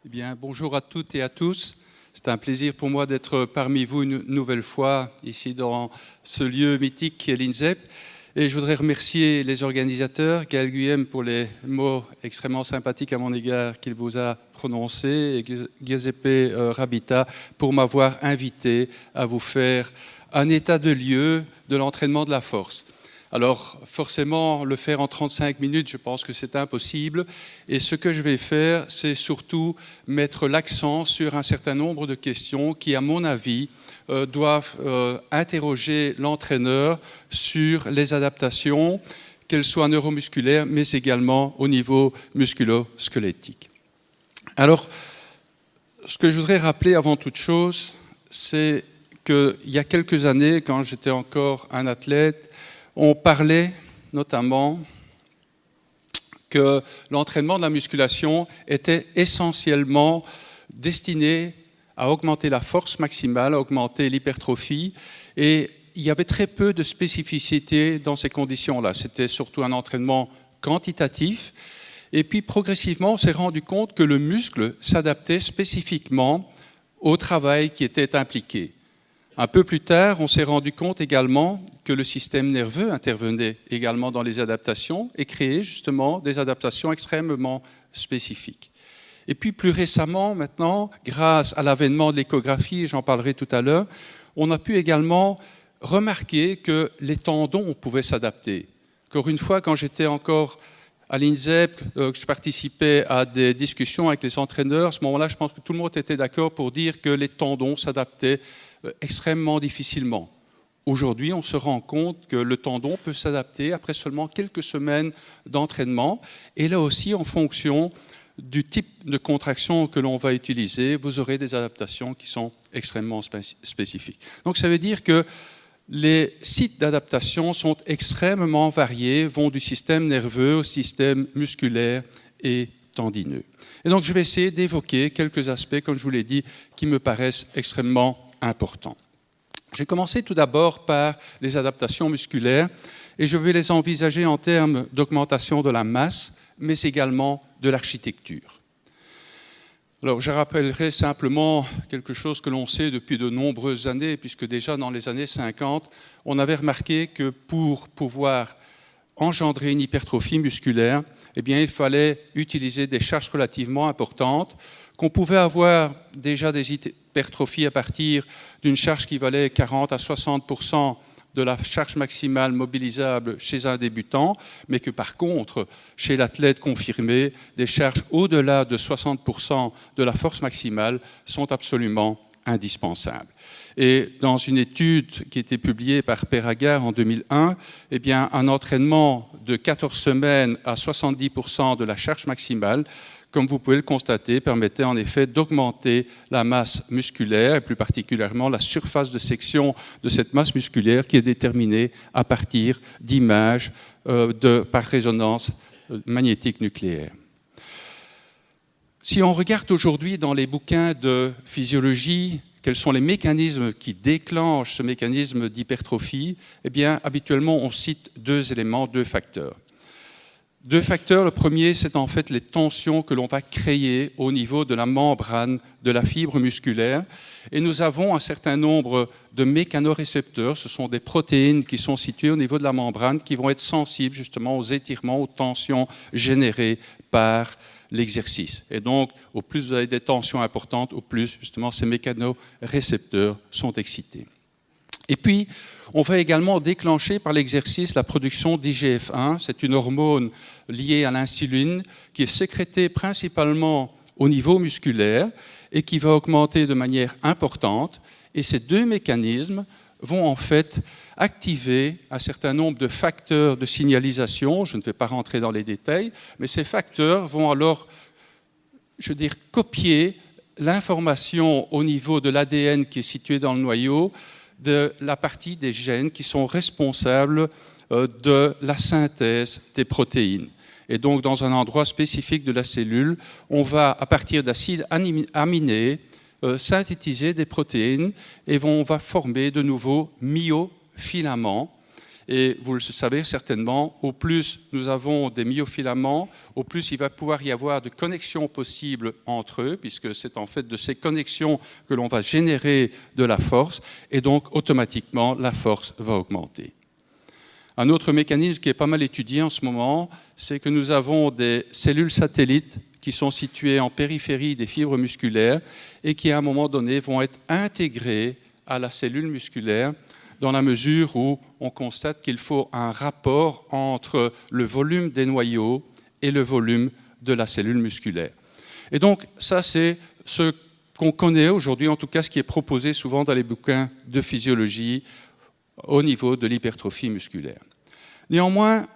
Eh bien, bonjour à toutes et à tous. C'est un plaisir pour moi d'être parmi vous une nouvelle fois ici dans ce lieu mythique qui est l'INSEP. Et je voudrais remercier les organisateurs, Gaël Guyem pour les mots extrêmement sympathiques à mon égard qu'il vous a prononcés, et Giuseppe Rabita pour m'avoir invité à vous faire un état de lieu de l'entraînement de la force. Alors forcément, le faire en 35 minutes, je pense que c'est impossible. Et ce que je vais faire, c'est surtout mettre l'accent sur un certain nombre de questions qui, à mon avis, doivent interroger l'entraîneur sur les adaptations, qu'elles soient neuromusculaires, mais également au niveau musculo-squelettique. Alors, ce que je voudrais rappeler avant toute chose, c'est qu'il y a quelques années, quand j'étais encore un athlète, on parlait notamment que l'entraînement de la musculation était essentiellement destiné à augmenter la force maximale, à augmenter l'hypertrophie, et il y avait très peu de spécificité dans ces conditions-là. C'était surtout un entraînement quantitatif, et puis progressivement on s'est rendu compte que le muscle s'adaptait spécifiquement au travail qui était impliqué. Un peu plus tard, on s'est rendu compte également que le système nerveux intervenait également dans les adaptations et créait justement des adaptations extrêmement spécifiques. Et puis plus récemment, maintenant, grâce à l'avènement de l'échographie, j'en parlerai tout à l'heure, on a pu également remarquer que les tendons pouvaient s'adapter. Encore une fois, quand j'étais encore à l'INSEP, je participais à des discussions avec les entraîneurs. À ce moment-là, je pense que tout le monde était d'accord pour dire que les tendons s'adaptaient extrêmement difficilement. Aujourd'hui, on se rend compte que le tendon peut s'adapter après seulement quelques semaines d'entraînement. Et là aussi, en fonction du type de contraction que l'on va utiliser, vous aurez des adaptations qui sont extrêmement spécifiques. Donc ça veut dire que les sites d'adaptation sont extrêmement variés, vont du système nerveux au système musculaire et tendineux. Et donc je vais essayer d'évoquer quelques aspects, comme je vous l'ai dit, qui me paraissent extrêmement importants. Je vais commencer tout d'abord par les adaptations musculaires et je vais les envisager en termes d'augmentation de la masse, mais également de l'architecture. Alors, je rappellerai simplement quelque chose que l'on sait depuis de nombreuses années, puisque déjà dans les années 50, on avait remarqué que pour pouvoir engendrer une hypertrophie musculaire, eh bien, il fallait utiliser des charges relativement importantes, qu'on pouvait avoir déjà des hypertrophies à partir d'une charge qui valait 40 à 60% de la charge maximale mobilisable chez un débutant, mais que par contre, chez l'athlète confirmé, des charges au-delà de 60% de la force maximale sont absolument indispensables. Et dans une étude qui a été publiée par Perragar en 2001, eh bien, un entraînement de 14 semaines à 70% de la charge maximale, comme vous pouvez le constater, permettait en effet d'augmenter la masse musculaire, et plus particulièrement la surface de section de cette masse musculaire qui est déterminée à partir d'images par résonance magnétique nucléaire. Si on regarde aujourd'hui dans les bouquins de physiologie, quels sont les mécanismes qui déclenchent ce mécanisme d'hypertrophie, eh bien, habituellement, on cite deux éléments, deux facteurs. Deux facteurs. Le premier, c'est en fait les tensions que l'on va créer au niveau de la membrane de la fibre musculaire. Et nous avons un certain nombre de mécanorécepteurs, ce sont des protéines qui sont situées au niveau de la membrane, qui vont être sensibles justement aux étirements, aux tensions générées par l'exercice. Et donc, au plus vous avez des tensions importantes, au plus justement ces mécanorécepteurs sont excités. Et puis, on va également déclencher par l'exercice la production d'IGF-1. C'est une hormone liée à l'insuline qui est sécrétée principalement au niveau musculaire et qui va augmenter de manière importante. Et ces deux mécanismes vont en fait activer un certain nombre de facteurs de signalisation. Je ne vais pas rentrer dans les détails, mais ces facteurs vont alors, copier l'information au niveau de l'ADN qui est situé dans le noyau, de la partie des gènes qui sont responsables de la synthèse des protéines. Et donc, dans un endroit spécifique de la cellule, on va, à partir d'acides aminés, synthétiser des protéines et on va former de nouveaux myofilaments. Et vous le savez certainement, au plus nous avons des myofilaments, au plus il va pouvoir y avoir de connexions possibles entre eux, puisque c'est en fait de ces connexions que l'on va générer de la force, et donc automatiquement la force va augmenter. Un autre mécanisme qui est pas mal étudié en ce moment, c'est que nous avons des cellules satellites qui sont situées en périphérie des fibres musculaires et qui à un moment donné vont être intégrées à la cellule musculaire, dans la mesure où on constate qu'il faut un rapport entre le volume des noyaux et le volume de la cellule musculaire. Et donc, ça, c'est ce qu'on connaît aujourd'hui, en tout cas ce qui est proposé souvent dans les bouquins de physiologie au niveau de l'hypertrophie musculaire. Néanmoins,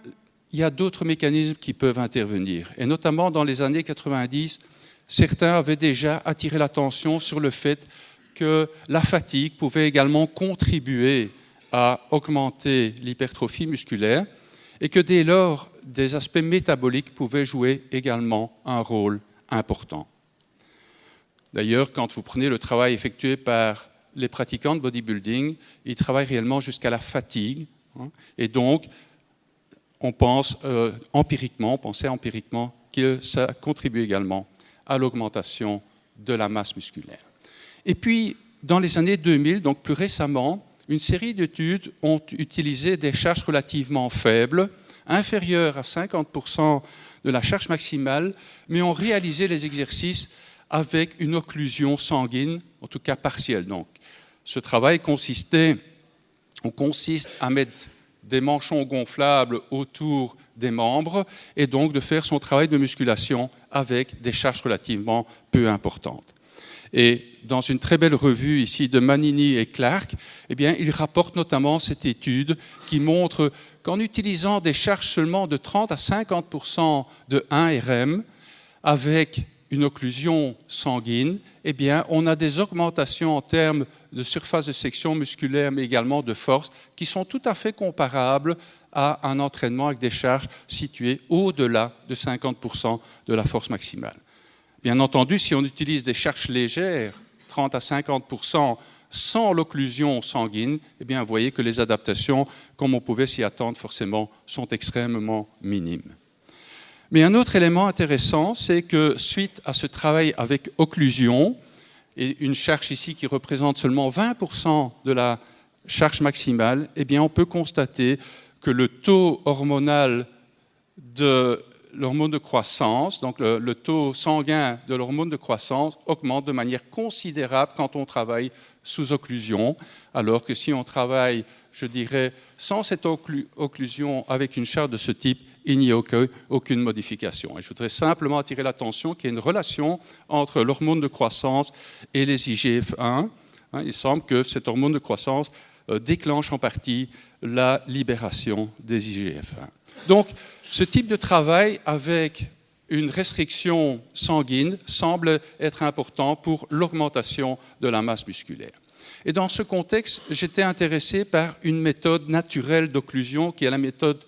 il y a d'autres mécanismes qui peuvent intervenir. Et notamment, dans les années 90, certains avaient déjà attiré l'attention sur le fait que la fatigue pouvait également contribuer à augmenter l'hypertrophie musculaire et que dès lors, des aspects métaboliques pouvaient jouer également un rôle important. D'ailleurs, quand vous prenez le travail effectué par les pratiquants de bodybuilding, ils travaillent réellement jusqu'à la fatigue. Et donc, on pensait empiriquement que ça contribue également à l'augmentation de la masse musculaire. Et puis, dans les années 2000, donc plus récemment, une série d'études ont utilisé des charges relativement faibles, inférieures à 50% de la charge maximale, mais ont réalisé les exercices avec une occlusion sanguine, en tout cas partielle. Donc, ce travail consiste à mettre des manchons gonflables autour des membres et donc de faire son travail de musculation avec des charges relativement peu importantes. Et dans une très belle revue ici de Manini et Clark, eh bien, ils rapportent notamment cette étude qui montre qu'en utilisant des charges seulement de 30 à 50% de 1 RM avec une occlusion sanguine, eh bien, on a des augmentations en termes de surface de section musculaire, mais également de force, qui sont tout à fait comparables à un entraînement avec des charges situées au-delà de 50% de la force maximale. Bien entendu, si on utilise des charges légères, 30 à 50%, sans l'occlusion sanguine, eh bien, vous voyez que les adaptations, comme on pouvait s'y attendre forcément, sont extrêmement minimes. Mais un autre élément intéressant, c'est que suite à ce travail avec occlusion, et une charge ici qui représente seulement 20% de la charge maximale, eh bien, on peut constater que le taux hormonal de l'hormone de croissance, donc le taux sanguin de l'hormone de croissance augmente de manière considérable quand on travaille sous occlusion, alors que si on travaille, je dirais, sans cette occlusion avec une charge de ce type, il n'y a aucune modification. Et je voudrais simplement attirer l'attention qu'il y a une relation entre l'hormone de croissance et les IGF-1. Il semble que cette hormone de croissance déclenche en partie la libération des IGF-1. Donc, ce type de travail avec une restriction sanguine semble être important pour l'augmentation de la masse musculaire. Et dans ce contexte, j'étais intéressé par une méthode naturelle d'occlusion qui est la méthode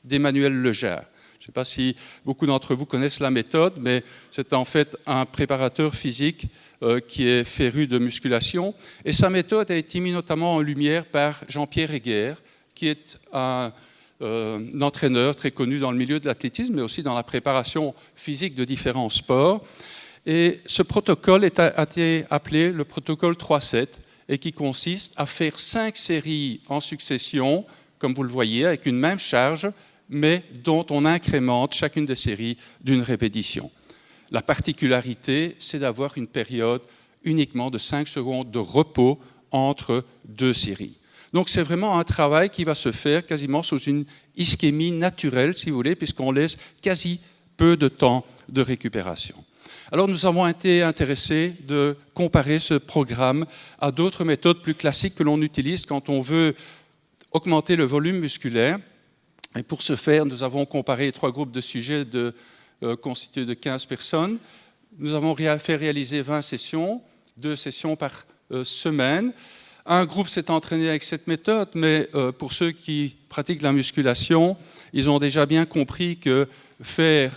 d'Emmanuel Lejar. Je ne sais pas si beaucoup d'entre vous connaissent la méthode, mais c'est en fait un préparateur physique qui est féru de musculation. Et sa méthode a été mise notamment en lumière par Jean-Pierre Heger, qui est un entraîneur très connu dans le milieu de l'athlétisme, mais aussi dans la préparation physique de différents sports. Et ce protocole a été appelé le protocole 3-7 et qui consiste à faire 5 séries en succession, comme vous le voyez, avec une même charge, mais dont on incrémente chacune des séries d'une répétition. La particularité, c'est d'avoir une période uniquement de 5 secondes de repos entre 2 séries. Donc c'est vraiment un travail qui va se faire quasiment sous une ischémie naturelle, si vous voulez, puisqu'on laisse quasi peu de temps de récupération. Alors nous avons été intéressés de comparer ce programme à d'autres méthodes plus classiques que l'on utilise quand on veut augmenter le volume musculaire. Et pour ce faire, nous avons comparé 3 groupes de sujets constitués de 15 personnes. Nous avons fait réaliser 20 sessions, 2 sessions par semaine. Un groupe s'est entraîné avec cette méthode, mais pour ceux qui pratiquent la musculation, ils ont déjà bien compris que faire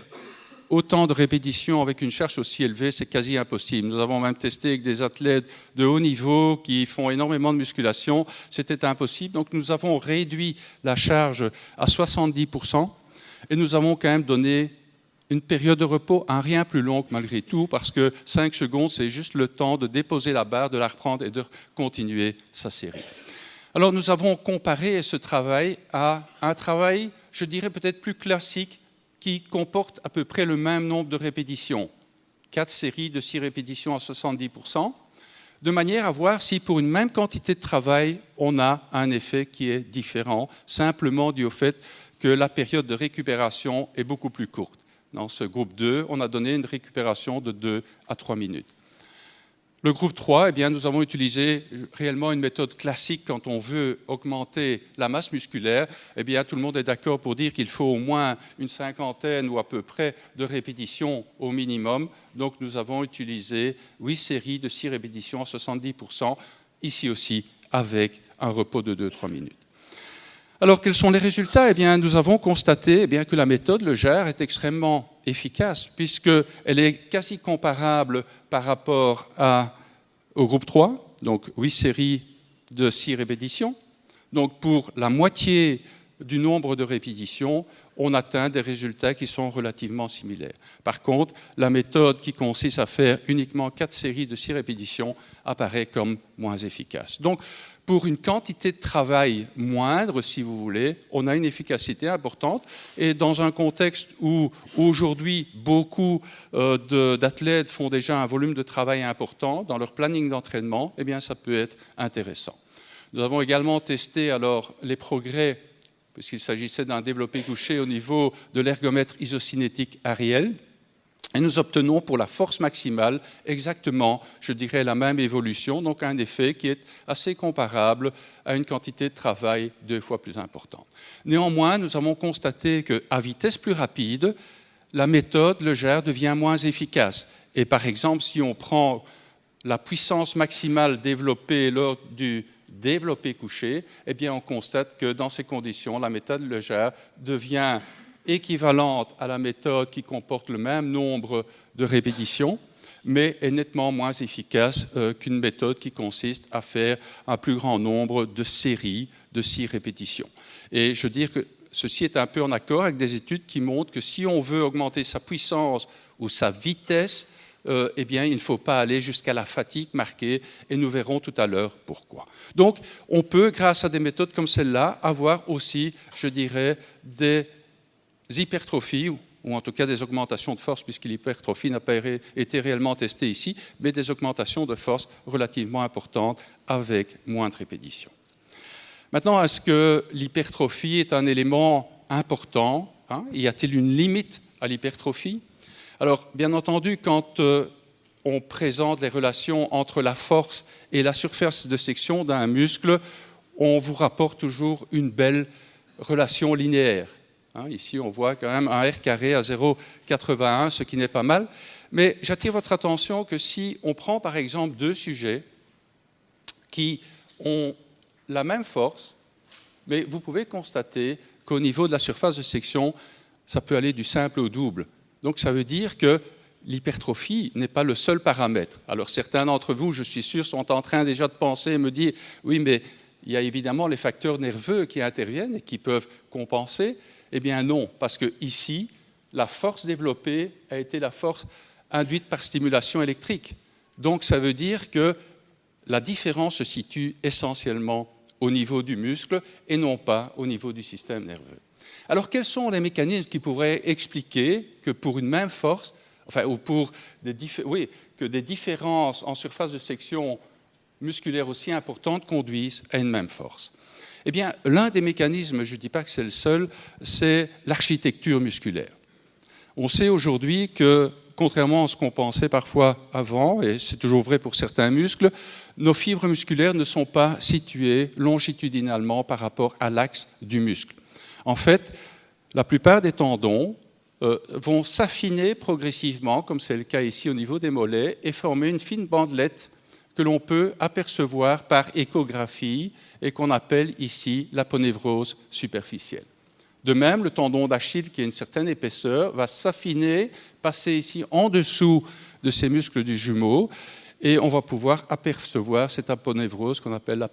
autant de répétitions avec une charge aussi élevée, c'est quasi impossible. Nous avons même testé avec des athlètes de haut niveau qui font énormément de musculation. C'était impossible. Donc nous avons réduit la charge à 70% et nous avons quand même donné une période de repos un rien plus longue malgré tout, parce que 5 secondes, c'est juste le temps de déposer la barre, de la reprendre et de continuer sa série. Alors nous avons comparé ce travail à un travail, je dirais peut-être plus classique, qui comporte à peu près le même nombre de répétitions, 4 séries de 6 répétitions à 70%, de manière à voir si pour une même quantité de travail, on a un effet qui est différent, simplement dû au fait que la période de récupération est beaucoup plus courte. Dans ce groupe 2, on a donné une récupération de 2 à 3 minutes. Le groupe 3, eh bien, nous avons utilisé réellement une méthode classique quand on veut augmenter la masse musculaire. Eh bien, tout le monde est d'accord pour dire qu'il faut au moins une cinquantaine ou à peu près de répétitions au minimum. Donc, nous avons utilisé 8 séries de 6 répétitions à 70%, ici aussi avec un repos de 2-3 minutes. Alors, quels sont les résultats? Eh bien, nous avons constaté que la méthode Legère est extrêmement efficace, puisqu'elle est quasi comparable par rapport au groupe 3, donc 8 séries de 6 répétitions. Donc, pour la moitié du nombre de répétitions, on atteint des résultats qui sont relativement similaires. Par contre, la méthode qui consiste à faire uniquement 4 séries de 6 répétitions apparaît comme moins efficace. Donc, pour une quantité de travail moindre, si vous voulez, on a une efficacité importante. Et dans un contexte où aujourd'hui beaucoup d'athlètes font déjà un volume de travail important dans leur planning d'entraînement, eh bien, ça peut être intéressant. Nous avons également testé alors les progrès, puisqu'il s'agissait d'un développé couché au niveau de l'ergomètre isocinétique Ariel. Et nous obtenons pour la force maximale exactement, je dirais, la même évolution, donc un effet qui est assez comparable à une quantité de travail 2 fois plus importante. Néanmoins, nous avons constaté qu'à vitesse plus rapide, la méthode Legère devient moins efficace. Et par exemple, si on prend la puissance maximale développée lors du développé couché, eh bien on constate que dans ces conditions, la méthode Legère devient équivalente à la méthode qui comporte le même nombre de répétitions, mais est nettement moins efficace qu'une méthode qui consiste à faire un plus grand nombre de séries de 6 répétitions. Et je veux dire que ceci est un peu en accord avec des études qui montrent que si on veut augmenter sa puissance ou sa vitesse, eh bien, il ne faut pas aller jusqu'à la fatigue marquée, et nous verrons tout à l'heure pourquoi. Donc, on peut, grâce à des méthodes comme celle-là, avoir aussi, je dirais, des hypertrophies, ou en tout cas des augmentations de force, puisque l'hypertrophie n'a pas été réellement testée ici, mais des augmentations de force relativement importantes avec moins de répétitions. Maintenant, est-ce que l'hypertrophie est un élément important? Y a-t-il une limite à l'hypertrophie? Alors, bien entendu, quand on présente les relations entre la force et la surface de section d'un muscle, on vous rapporte toujours une belle relation linéaire. Ici, on voit quand même un R carré à 0,81, ce qui n'est pas mal. Mais j'attire votre attention que si on prend par exemple 2 sujets qui ont la même force, mais vous pouvez constater qu'au niveau de la surface de section, ça peut aller du simple au double. Donc ça veut dire que l'hypertrophie n'est pas le seul paramètre. Alors certains d'entre vous, je suis sûr, sont en train déjà de penser et me dire « oui, mais il y a évidemment les facteurs nerveux qui interviennent et qui peuvent compenser ». Eh bien non, parce que ici, la force développée a été la force induite par stimulation électrique. Donc ça veut dire que la différence se situe essentiellement au niveau du muscle et non pas au niveau du système nerveux. Alors quels sont les mécanismes qui pourraient expliquer que pour une même force, ou pour que des différences en surface de section musculaire aussi importantes conduisent à une même force? Eh bien, l'un des mécanismes, je ne dis pas que c'est le seul, c'est l'architecture musculaire. On sait aujourd'hui que, contrairement à ce qu'on pensait parfois avant, et c'est toujours vrai pour certains muscles, nos fibres musculaires ne sont pas situées longitudinalement par rapport à l'axe du muscle. En fait, la plupart des tendons vont s'affiner progressivement, comme c'est le cas ici au niveau des mollets, et former une fine bandelette que l'on peut apercevoir par échographie et qu'on appelle ici l'aponévrose superficielle. De même, le tendon d'Achille, qui a une certaine épaisseur, va s'affiner, passer ici en dessous de ces muscles du jumeau, et on va pouvoir apercevoir cette aponévrose qu'on appelle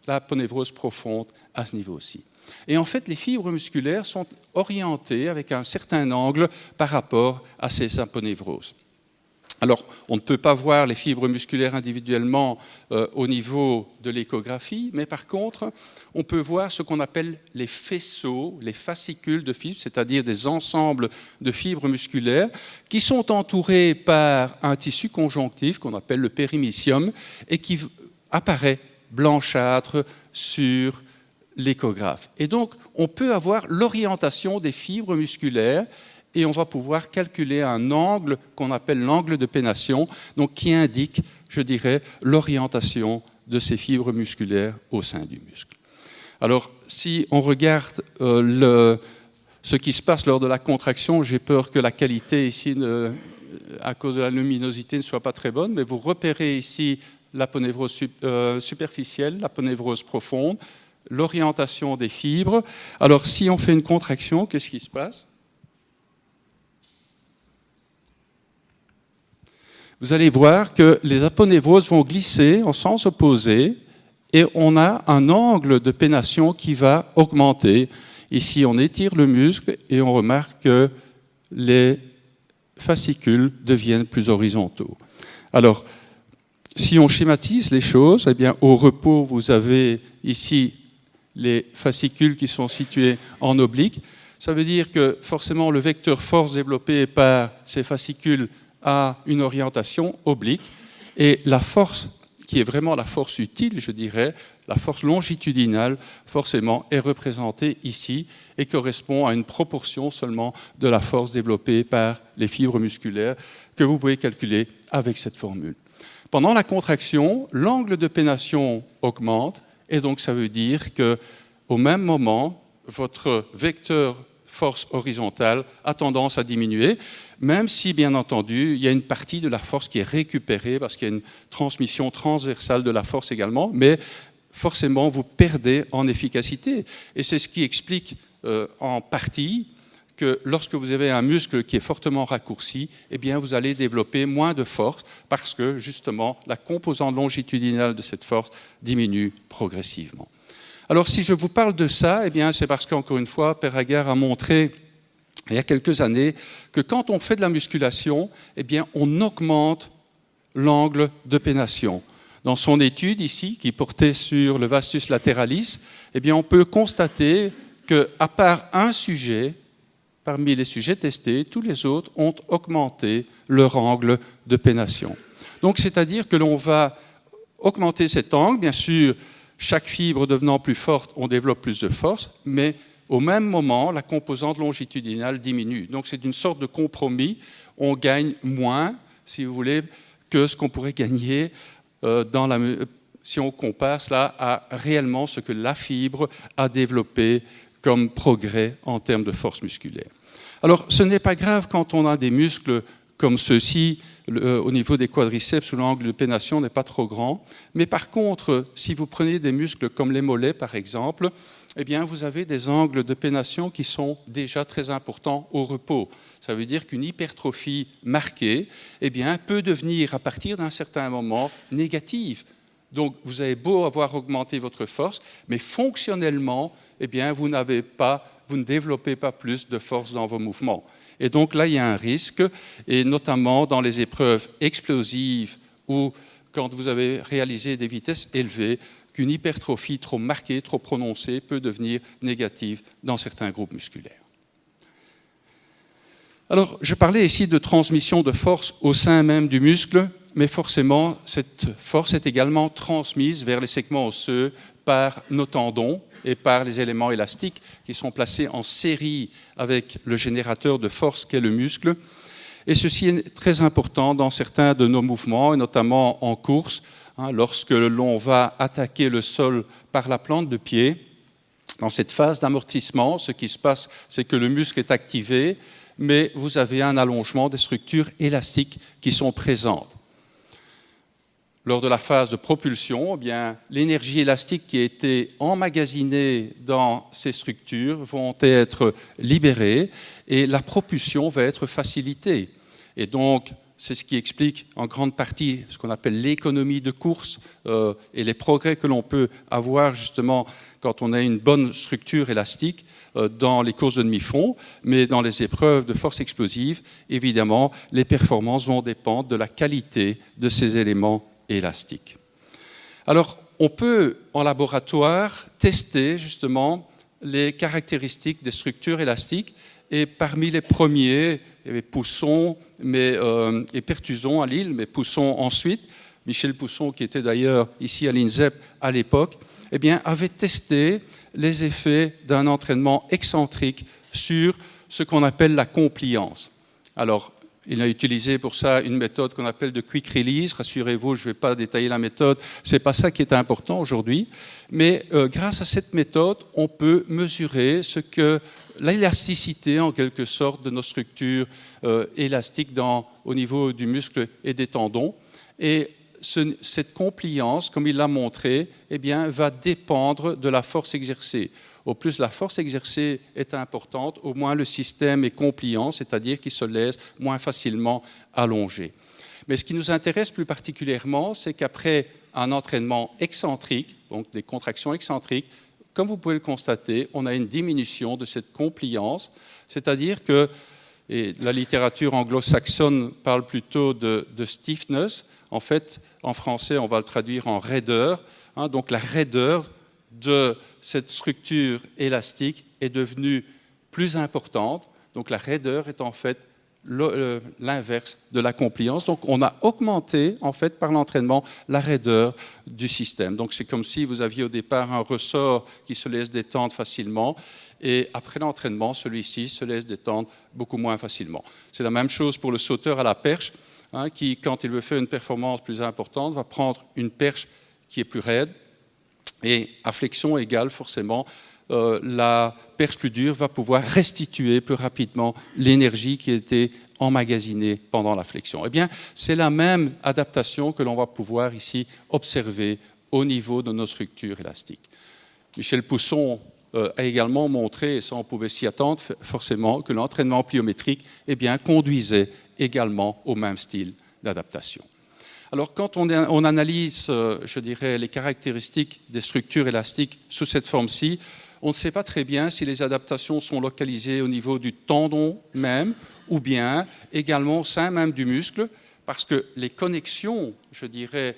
l'aponévrose profonde à ce niveau-ci. Et en fait, les fibres musculaires sont orientées avec un certain angle par rapport à ces aponévroses. Alors, on ne peut pas voir les fibres musculaires individuellement au niveau de l'échographie, mais par contre, on peut voir ce qu'on appelle les faisceaux, les fascicules de fibres, c'est-à-dire des ensembles de fibres musculaires qui sont entourés par un tissu conjonctif qu'on appelle le périmycium et qui apparaît blanchâtre sur l'échographe. Et donc, on peut avoir l'orientation des fibres musculaires et on va pouvoir calculer un angle qu'on appelle l'angle de pénation, donc qui indique, je dirais, l'orientation de ces fibres musculaires au sein du muscle. Alors, si on regarde ce qui se passe lors de la contraction, j'ai peur que la qualité ici, à cause de la luminosité, ne soit pas très bonne, mais vous repérez ici l'aponévrose superficielle, l'aponévrose profonde, l'orientation des fibres. Alors, si on fait une contraction, qu'est-ce qui se passe ? Vous allez voir que les aponévroses vont glisser en sens opposé et on a un angle de pénation qui va augmenter. Ici, on étire le muscle et on remarque que les fascicules deviennent plus horizontaux. Alors, si on schématise les choses, eh bien, au repos, vous avez ici les fascicules qui sont situés en oblique. Ça veut dire que forcément, le vecteur force développé par ces fascicules a une orientation oblique et la force qui est vraiment la force utile, je dirais, la force longitudinale, forcément, est représentée ici et correspond à une proportion seulement de la force développée par les fibres musculaires que vous pouvez calculer avec cette formule. Pendant la contraction, l'angle de pénation augmente et donc ça veut dire qu'au même moment, votre vecteur force horizontale a tendance à diminuer, même si, bien entendu, il y a une partie de la force qui est récupérée parce qu'il y a une transmission transversale de la force également, mais forcément, vous perdez en efficacité. Et c'est ce qui explique en partie que lorsque vous avez un muscle qui est fortement raccourci, eh bien, vous allez développer moins de force parce que, justement, la composante longitudinale de cette force diminue progressivement. Alors, si je vous parle de ça, eh bien, c'est parce qu'encore une fois, Per Hagar a montré, il y a quelques années, que quand on fait de la musculation, eh bien, on augmente l'angle de pénation. Dans son étude ici, qui portait sur le vastus lateralis, eh bien, on peut constater qu'à part un sujet, parmi les sujets testés, tous les autres ont augmenté leur angle de pénation. Donc, c'est-à-dire que l'on va augmenter cet angle, bien sûr. Chaque fibre devenant plus forte, on développe plus de force, mais au même moment, la composante longitudinale diminue. Donc c'est une sorte de compromis. On gagne moins, si vous voulez, que ce qu'on pourrait gagner si on compare cela à réellement ce que la fibre a développé comme progrès en termes de force musculaire. Alors ce n'est pas grave quand on a des muscles comme ceux-ci, au niveau des quadriceps où l'angle de pénation n'est pas trop grand. Mais par contre, si vous prenez des muscles comme les mollets, par exemple, eh bien, vous avez des angles de pénation qui sont déjà très importants au repos. Ça veut dire qu'une hypertrophie marquée eh bien, peut devenir, à partir d'un certain moment, négative. Donc, vous avez beau avoir augmenté votre force, mais fonctionnellement, eh bien, vous ne développez pas plus de force dans vos mouvements. Et donc là, il y a un risque, et notamment dans les épreuves explosives ou quand vous avez réalisé des vitesses élevées, qu'une hypertrophie trop marquée, trop prononcée peut devenir négative dans certains groupes musculaires. Alors, je parlais ici de transmission de force au sein même du muscle, mais forcément, cette force est également transmise vers les segments osseux par nos tendons et par les éléments élastiques qui sont placés en série avec le générateur de force qu'est le muscle. Et ceci est très important dans certains de nos mouvements, et notamment en course, lorsque l'on va attaquer le sol par la plante de pied. Dans cette phase d'amortissement, ce qui se passe, c'est que le muscle est activé, mais vous avez un allongement des structures élastiques qui sont présentes. lors de la phase de propulsion, eh bien, l'énergie élastique qui a été emmagasinée dans ces structures vont être libérées et la propulsion va être facilitée. Et donc, c'est ce qui explique en grande partie ce qu'on appelle l'économie de course et les progrès que l'on peut avoir justement quand on a une bonne structure élastique dans les courses de demi-fond, mais dans les épreuves de force explosive, évidemment, les performances vont dépendre de la qualité de ces éléments élastiques. Alors, on peut, en laboratoire, tester justement les caractéristiques des structures élastiques. Et parmi les premiers, il y avait Pousson et Pertuzon à Lille, mais Pousson ensuite, Michel Pousson, qui était d'ailleurs ici à l'INSEP à l'époque, eh bien, avait testé les effets d'un entraînement excentrique sur ce qu'on appelle la compliance. Alors, il a utilisé pour ça une méthode qu'on appelle de quick release. Rassurez-vous, je ne vais pas détailler la méthode, ce n'est pas ça qui est important aujourd'hui. Mais grâce à cette méthode, on peut mesurer ce que l'élasticité, en quelque sorte, de nos structures élastiques au niveau du muscle et des tendons. Et cette compliance, comme il l'a montré, eh bien, va dépendre de la force exercée. Au plus la force exercée est importante, au moins le système est compliant, c'est-à-dire qu'il se laisse moins facilement allonger. Mais ce qui nous intéresse plus particulièrement, c'est qu'après un entraînement excentrique, donc des contractions excentriques, comme vous pouvez le constater, on a une diminution de cette compliance, c'est-à-dire que, et la littérature anglo-saxonne parle plutôt de stiffness, en fait, en français, on va le traduire en raideur, donc la raideur de cette structure élastique est devenue plus importante. Donc la raideur est en fait l'inverse de la compliance. Donc on a augmenté en fait par l'entraînement la raideur du système. Donc c'est comme si vous aviez au départ un ressort qui se laisse détendre facilement et après l'entraînement, celui-ci se laisse détendre beaucoup moins facilement. C'est la même chose pour le sauteur à la perche qui, quand il veut faire une performance plus importante, va prendre une perche qui est plus raide. Et à flexion égale, forcément, la perche plus dure va pouvoir restituer plus rapidement l'énergie qui a été emmagasinée pendant la flexion. Eh bien, c'est la même adaptation que l'on va pouvoir ici observer au niveau de nos structures élastiques. Michel Pousson a également montré, et ça on pouvait s'y attendre forcément, que l'entraînement pliométrique eh bien, conduisait également au même style d'adaptation. Alors, quand on analyse, je dirais, les caractéristiques des structures élastiques sous cette forme-ci, on ne sait pas très bien si les adaptations sont localisées au niveau du tendon même ou bien également au sein même du muscle, parce que les connexions, je dirais,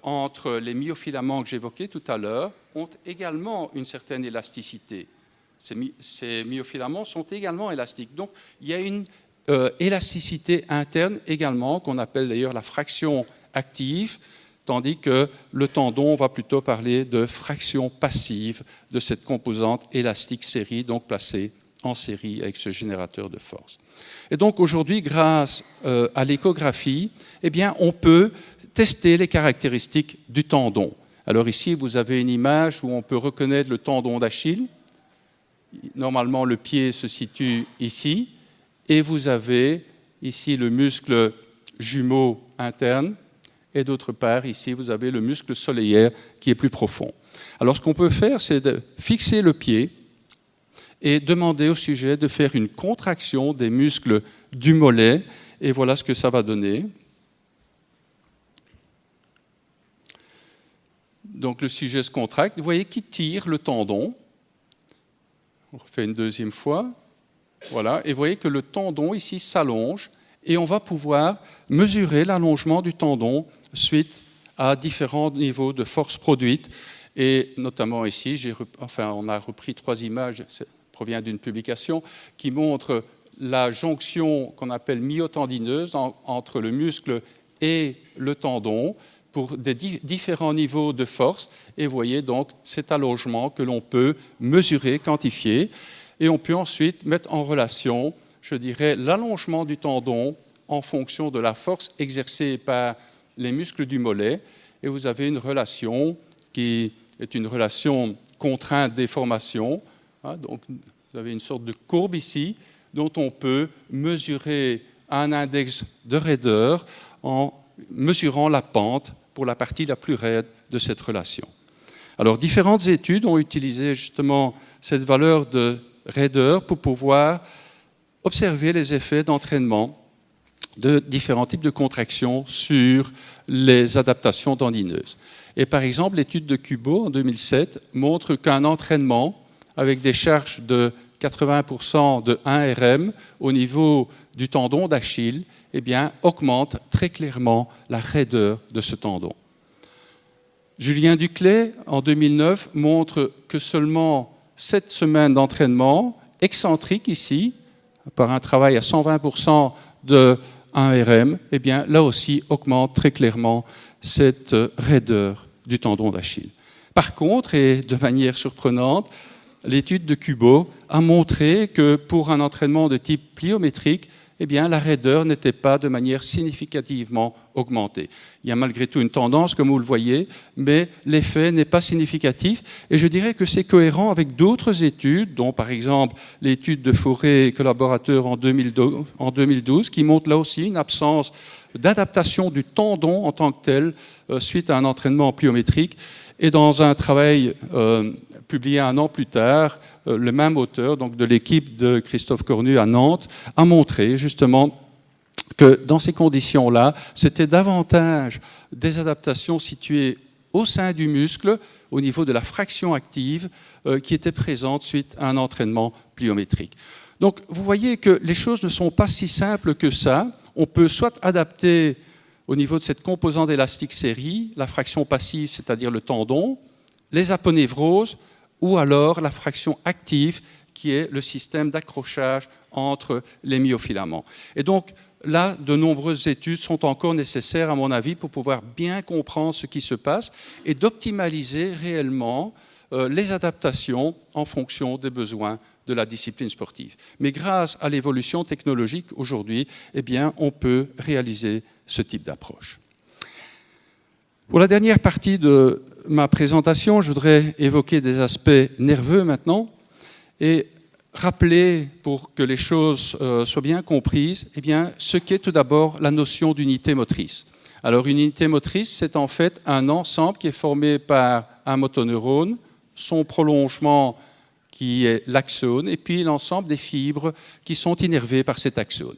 entre les myofilaments que j'évoquais tout à l'heure ont également une certaine élasticité. Ces myofilaments sont également élastiques. Donc, il y a une élasticité interne également, qu'on appelle d'ailleurs la fraction active, tandis que le tendon, on va plutôt parler de fraction passive de cette composante élastique série, donc placée en série avec ce générateur de force. Et donc aujourd'hui, grâce à l'échographie, eh bien, on peut tester les caractéristiques du tendon. Alors ici, vous avez une image où on peut reconnaître le tendon d'Achille. Normalement, le pied se situe ici. Et vous avez ici le muscle jumeau interne. Et d'autre part, ici, vous avez le muscle solaire qui est plus profond. Alors, ce qu'on peut faire, c'est de fixer le pied et demander au sujet de faire une contraction des muscles du mollet. Et voilà ce que ça va donner. Donc, le sujet se contracte. Vous voyez qu'il tire le tendon. On refait une deuxième fois. Voilà. Et vous voyez que le tendon, ici, s'allonge. Et on va pouvoir mesurer l'allongement du tendon suite à différents niveaux de force produite. Et notamment ici, on a repris 3 images, ça provient d'une publication, qui montre la jonction qu'on appelle myotendineuse entre le muscle et le tendon pour des différents niveaux de force. Et vous voyez donc cet allongement que l'on peut mesurer, quantifier. Et on peut ensuite mettre en relation, je dirais, l'allongement du tendon en fonction de la force exercée par les muscles du mollet. Et vous avez une relation qui est une relation contrainte-déformation. Donc, vous avez une sorte de courbe ici dont on peut mesurer un index de raideur en mesurant la pente pour la partie la plus raide de cette relation. Alors, différentes études ont utilisé justement cette valeur de raideur pour pouvoir observer les effets d'entraînement de différents types de contractions sur les adaptations tendineuses. Et par exemple, l'étude de Kubo en 2007 montre qu'un entraînement avec des charges de 80% de 1 RM au niveau du tendon d'Achille, eh bien, augmente très clairement la raideur de ce tendon. Julien Duclé, en 2009, montre que seulement 7 semaines d'entraînement excentrique ici, par un travail à 120% de 1 RM, eh bien, là aussi augmente très clairement cette raideur du tendon d'Achille. Par contre, et de manière surprenante, l'étude de Kubo a montré que pour un entraînement de type pliométrique, eh bien, la raideur n'était pas de manière significativement augmentée. Il y a malgré tout une tendance, comme vous le voyez, mais l'effet n'est pas significatif. Et je dirais que c'est cohérent avec d'autres études, dont par exemple l'étude de Fauré et collaborateurs en 2012, qui montre là aussi une absence d'adaptation du tendon en tant que tel suite à un entraînement pliométrique. Et dans un travail publié 1 an plus tard, le même auteur, donc de l'équipe de Christophe Cornu à Nantes, a montré justement que dans ces conditions-là, c'était davantage des adaptations situées au sein du muscle, au niveau de la fraction active, qui étaient présentes suite à un entraînement pliométrique. Donc vous voyez que les choses ne sont pas si simples que ça. On peut soit adapter au niveau de cette composante élastique série, la fraction passive, c'est-à-dire le tendon, les aponévroses, ou alors la fraction active, qui est le système d'accrochage entre les myofilaments. Et donc, là, de nombreuses études sont encore nécessaires, à mon avis, pour pouvoir bien comprendre ce qui se passe et d'optimaliser réellement les adaptations en fonction des besoins de la discipline sportive. Mais grâce à l'évolution technologique aujourd'hui, eh bien, on peut réaliser ce type d'approche. Pour la dernière partie de ma présentation, je voudrais évoquer des aspects nerveux maintenant et rappeler, pour que les choses soient bien comprises, eh bien, ce qu'est tout d'abord la notion d'unité motrice. Alors, une unité motrice, c'est en fait un ensemble qui est formé par un motoneurone, son prolongement qui est l'axone, et puis l'ensemble des fibres qui sont innervées par cet axone.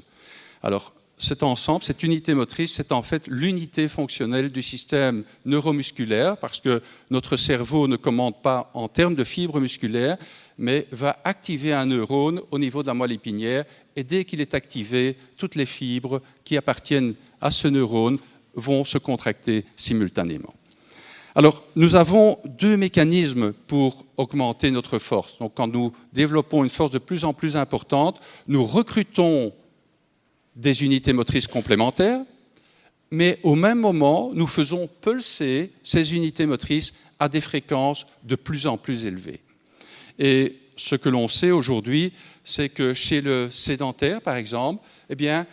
Alors, cet ensemble, cette unité motrice, c'est en fait l'unité fonctionnelle du système neuromusculaire, parce que notre cerveau ne commande pas en termes de fibres musculaires, mais va activer un neurone au niveau de la moelle épinière, et dès qu'il est activé, toutes les fibres qui appartiennent à ce neurone vont se contracter simultanément. Alors, nous avons 2 mécanismes pour augmenter notre force. Donc, quand nous développons une force de plus en plus importante, nous recrutons des unités motrices complémentaires, mais au même moment, nous faisons pulser ces unités motrices à des fréquences de plus en plus élevées. Et ce que l'on sait aujourd'hui, c'est que chez le sédentaire, par exemple, eh bien,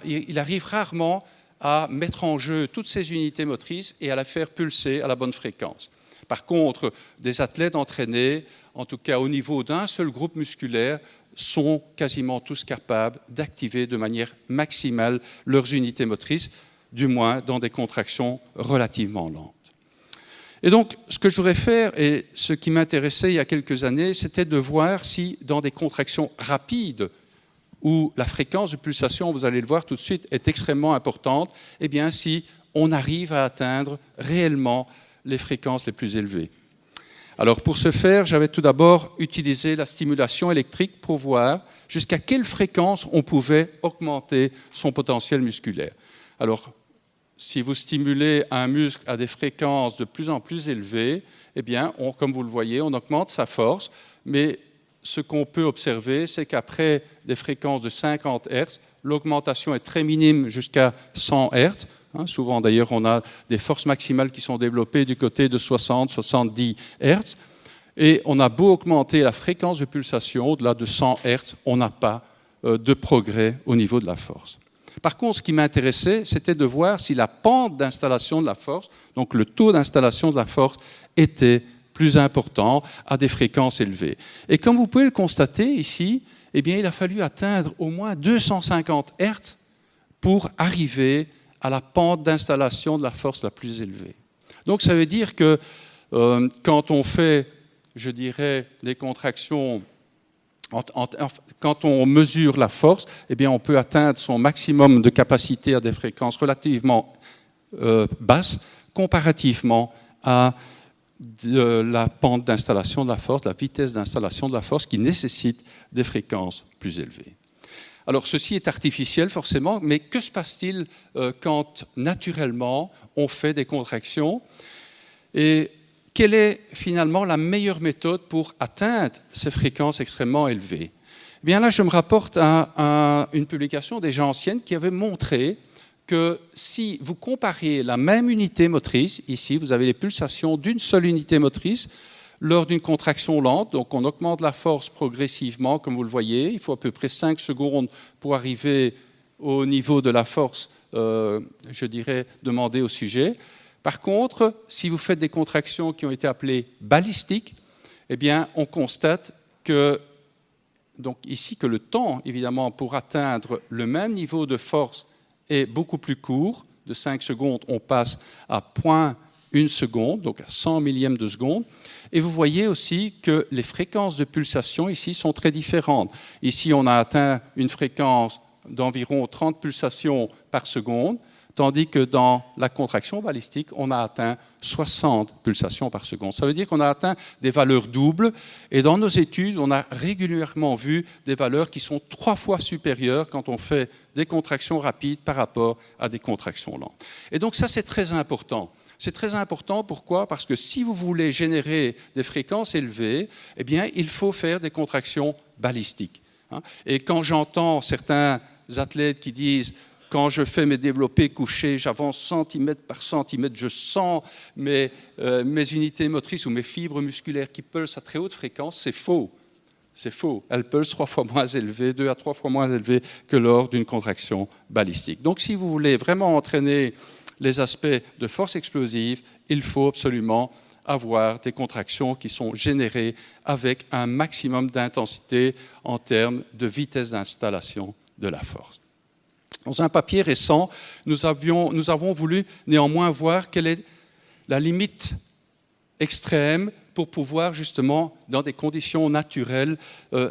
il arrive rarement à mettre en jeu toutes ces unités motrices et à la faire pulser à la bonne fréquence. Par contre, des athlètes entraînés, en tout cas au niveau d'un seul groupe musculaire, sont quasiment tous capables d'activer de manière maximale leurs unités motrices, du moins dans des contractions relativement lentes. Et donc, ce que je voudrais faire, et ce qui m'intéressait il y a quelques années, c'était de voir si, dans des contractions rapides, où la fréquence de pulsation, vous allez le voir tout de suite, est extrêmement importante, eh bien, si on arrive à atteindre réellement les fréquences les plus élevées. Alors, pour ce faire, j'avais tout d'abord utilisé la stimulation électrique pour voir jusqu'à quelle fréquence on pouvait augmenter son potentiel musculaire. Alors, si vous stimulez un muscle à des fréquences de plus en plus élevées, eh bien, comme vous le voyez, on augmente sa force, mais ce qu'on peut observer, c'est qu'après des fréquences de 50 Hz, l'augmentation est très minime jusqu'à 100 Hz. Souvent, d'ailleurs, on a des forces maximales qui sont développées du côté de 60-70 Hz. Et on a beau augmenter la fréquence de pulsation, au-delà de 100 Hz, on n'a pas de progrès au niveau de la force. Par contre, ce qui m'intéressait, c'était de voir si la pente d'installation de la force, donc le taux d'installation de la force, était plus important à des fréquences élevées. Et comme vous pouvez le constater ici, eh bien, il a fallu atteindre au moins 250 Hz pour arriver à la pente d'installation de la force la plus élevée. Donc ça veut dire que quand on fait, je dirais, des contractions, quand on mesure la force, eh bien on peut atteindre son maximum de capacité à des fréquences relativement basses comparativement à la pente d'installation de la force, la vitesse d'installation de la force qui nécessite des fréquences plus élevées. Alors ceci est artificiel forcément, mais que se passe-t-il quand naturellement on fait des contractions? Et quelle est finalement la meilleure méthode pour atteindre ces fréquences extrêmement élevées? Eh bien là, je me rapporte à une publication déjà ancienne qui avait montré que si vous compariez la même unité motrice, ici vous avez les pulsations d'une seule unité motrice, lors d'une contraction lente, donc on augmente la force progressivement, comme vous le voyez, il faut à peu près 5 secondes pour arriver au niveau de la force, je dirais, demandée au sujet. Par contre, si vous faites des contractions qui ont été appelées balistiques, eh bien, on constate que, donc ici, que le temps, évidemment, pour atteindre le même niveau de force est beaucoup plus court. De 5 secondes, on passe à 0,1 seconde, donc à 100 millièmes de seconde. Et vous voyez aussi que les fréquences de pulsation ici sont très différentes. Ici, on a atteint une fréquence d'environ 30 pulsations par seconde, tandis que dans la contraction balistique, on a atteint 60 pulsations par seconde. Ça veut dire qu'on a atteint des valeurs doubles, et dans nos études, on a régulièrement vu des valeurs qui sont 3 fois supérieures quand on fait des contractions rapides par rapport à des contractions lentes. Et donc ça, c'est très important. C'est très important, pourquoi? Parce que si vous voulez générer des fréquences élevées, eh bien, il faut faire des contractions balistiques. Et quand j'entends certains athlètes qui disent « quand je fais mes développés couchés, j'avance centimètre par centimètre, je sens mes unités motrices ou mes fibres musculaires qui pulsent à très haute fréquence », c'est faux. C'est faux. Elles pulsent 3 fois moins élevées, 2 à 3 fois moins élevées que lors d'une contraction balistique. Donc si vous voulez vraiment entraîner les aspects de force explosive, il faut absolument avoir des contractions qui sont générées avec un maximum d'intensité en termes de vitesse d'installation de la force. Dans un papier récent, nous avons voulu néanmoins voir quelle est la limite extrême pour pouvoir justement, dans des conditions naturelles,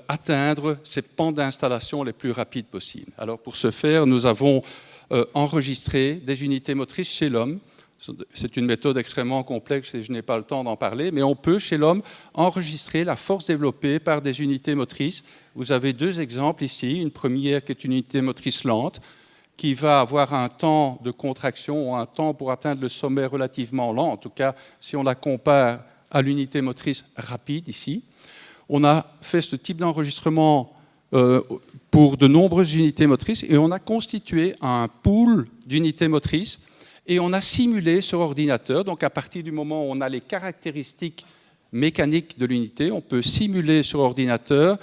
atteindre ces pentes d'installation les plus rapides possibles. Alors pour ce faire, nous avons enregistrer des unités motrices chez l'homme. C'est une méthode extrêmement complexe et je n'ai pas le temps d'en parler, mais on peut, chez l'homme, enregistrer la force développée par des unités motrices. Vous avez 2 exemples ici. Une première qui est une unité motrice lente, qui va avoir un temps de contraction ou un temps pour atteindre le sommet relativement lent, en tout cas si on la compare à l'unité motrice rapide ici. On a fait ce type d'enregistrement pour de nombreuses unités motrices et on a constitué un pool d'unités motrices et on a simulé sur ordinateur. Donc à partir du moment où on a les caractéristiques mécaniques de l'unité, on peut simuler sur ordinateur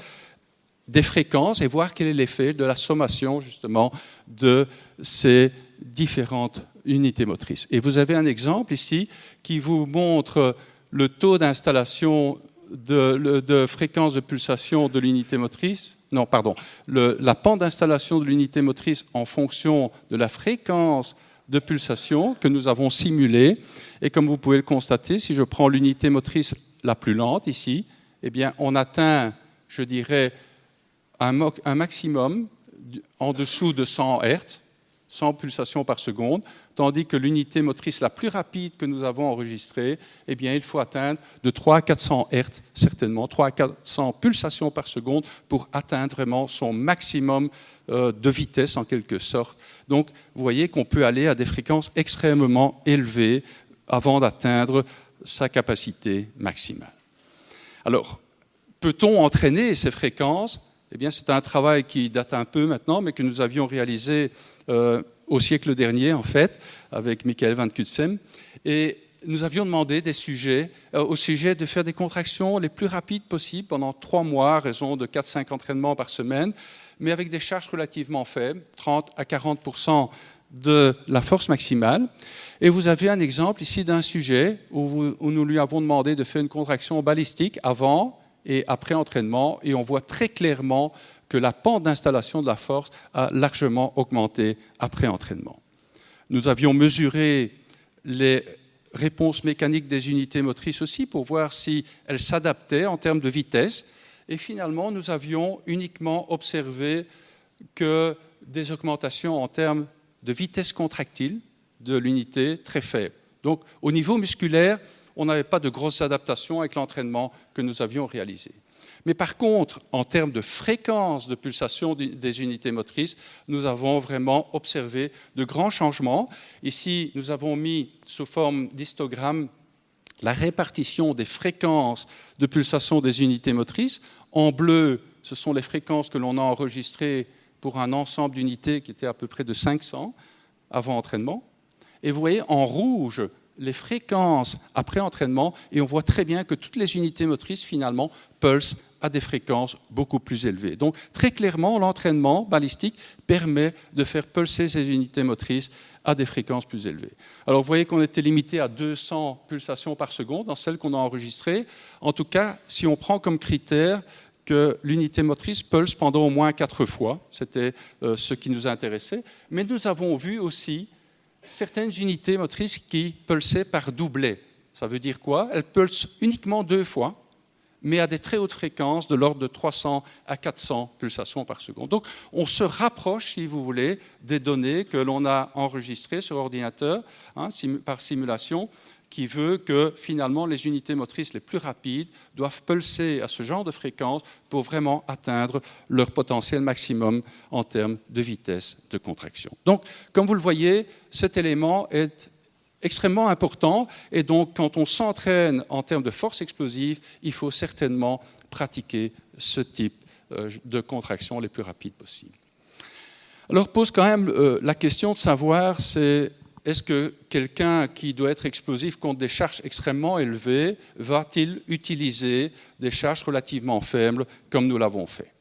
des fréquences et voir quel est l'effet de la sommation justement de ces différentes unités motrices. Et vous avez un exemple ici qui vous montre le taux d'installation de fréquence de pulsation de l'unité motrice. Non, pardon, la pente d'installation de l'unité motrice en fonction de la fréquence de pulsation que nous avons simulée. Et comme vous pouvez le constater, si je prends l'unité motrice la plus lente ici, eh bien, on atteint, je dirais, un maximum en dessous de 100 Hz, 100 pulsations par seconde, tandis que l'unité motrice la plus rapide que nous avons enregistrée, eh bien, il faut atteindre de 300 à 400 Hz, certainement, 300 à 400 pulsations par seconde pour atteindre vraiment son maximum de vitesse, en quelque sorte. Donc, vous voyez qu'on peut aller à des fréquences extrêmement élevées avant d'atteindre sa capacité maximale. Alors, peut-on entraîner ces fréquences? Eh bien, c'est un travail qui date un peu maintenant, mais que nous avions réalisé au siècle dernier, en fait, avec Michael Van Cutsem. Et nous avions demandé au sujet de faire des contractions les plus rapides possibles pendant 3 mois, à raison de 4-5 entraînements par semaine, mais avec des charges relativement faibles, 30 à 40% de la force maximale. Et vous avez un exemple ici d'un sujet où nous lui avons demandé de faire une contraction balistique avant et après entraînement, et on voit très clairement que la pente d'installation de la force a largement augmenté après entraînement. Nous avions mesuré les réponses mécaniques des unités motrices aussi pour voir si elles s'adaptaient en termes de vitesse. Et finalement, nous avions uniquement observé que des augmentations en termes de vitesse contractile de l'unité très faibles. Donc, au niveau musculaire, on n'avait pas de grosses adaptations avec l'entraînement que nous avions réalisé. Mais par contre, en termes de fréquence de pulsation des unités motrices, nous avons vraiment observé de grands changements. Ici, nous avons mis sous forme d'histogramme la répartition des fréquences de pulsation des unités motrices. En bleu, ce sont les fréquences que l'on a enregistrées pour un ensemble d'unités qui était à peu près de 500 avant entraînement. Et vous voyez en rouge les fréquences après entraînement, et on voit très bien que toutes les unités motrices, finalement, pulsent à des fréquences beaucoup plus élevées. Donc, très clairement, l'entraînement balistique permet de faire pulser ces unités motrices à des fréquences plus élevées. Alors, vous voyez qu'on était limité à 200 pulsations par seconde dans celles qu'on a enregistrées. En tout cas, si on prend comme critère que l'unité motrice pulse pendant au moins 4 fois, c'était ce qui nous intéressait. Mais nous avons vu aussi certaines unités motrices qui pulsaient par doublet. Ça veut dire quoi? Elles pulsent uniquement 2 fois, mais à des très hautes fréquences de l'ordre de 300 à 400 pulsations par seconde. Donc, on se rapproche, si vous voulez, des données que l'on a enregistrées sur ordinateur par simulation, qui veut que, finalement, les unités motrices les plus rapides doivent pulser à ce genre de fréquence pour vraiment atteindre leur potentiel maximum en termes de vitesse de contraction. Donc, comme vous le voyez, cet élément est extrêmement important, et donc, quand on s'entraîne en termes de force explosive, il faut certainement pratiquer ce type de contraction les plus rapides possibles. Alors, pose quand même la question de savoir, c'est est-ce que quelqu'un qui doit être explosif contre des charges extrêmement élevées va-t-il utiliser des charges relativement faibles comme nous l'avons fait?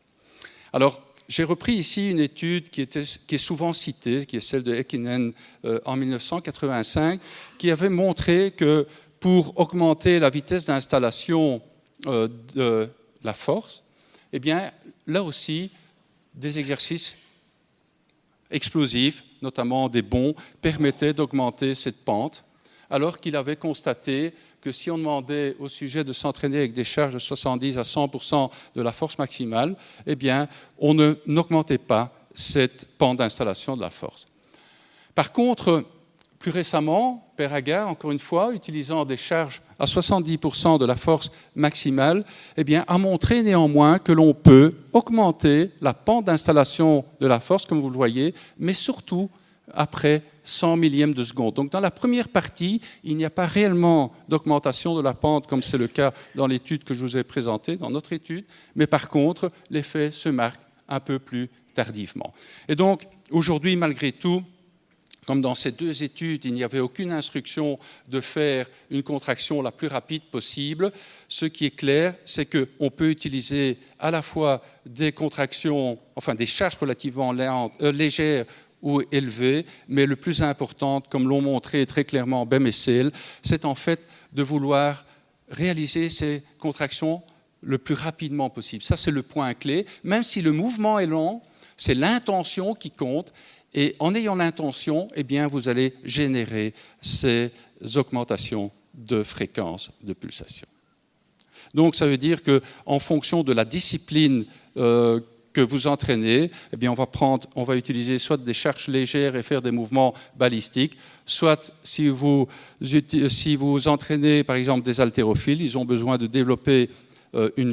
Alors, j'ai repris ici une étude qui est souvent citée, qui est celle de Häkkinen en 1985, qui avait montré que pour augmenter la vitesse d'installation de la force, eh bien, là aussi, des exercices explosifs, notamment des bonds, permettaient d'augmenter cette pente, alors qu'il avait constaté que si on demandait au sujet de s'entraîner avec des charges de 70 à 100% de la force maximale, eh bien, on n'augmentait pas cette pente d'installation de la force. Par contre, plus récemment, Perhaga, encore une fois, utilisant des charges à 70% de la force maximale, eh bien, a montré néanmoins que l'on peut augmenter la pente d'installation de la force, comme vous le voyez, mais surtout après 100 millièmes de seconde. Donc, dans la première partie, il n'y a pas réellement d'augmentation de la pente, comme c'est le cas dans l'étude que je vous ai présentée, dans notre étude, mais par contre, l'effet se marque un peu plus tardivement. Et donc, aujourd'hui, malgré tout, comme dans ces deux études, il n'y avait aucune instruction de faire une contraction la plus rapide possible, ce qui est clair, c'est qu'on peut utiliser à la fois des contractions, enfin des charges relativement légères ou élevées, mais le plus important, comme l'ont montré très clairement Bem et Seel, c'est en fait de vouloir réaliser ces contractions le plus rapidement possible. Ça, c'est le point clé. Même si le mouvement est lent, c'est l'intention qui compte. Et en ayant l'intention, eh bien, vous allez générer ces augmentations de fréquence de pulsation. Donc, ça veut dire qu'en fonction de la discipline que vous entraînez, eh bien, on va utiliser soit des charges légères et faire des mouvements balistiques, soit si vous entraînez, par exemple, des haltérophiles, ils ont besoin de développer une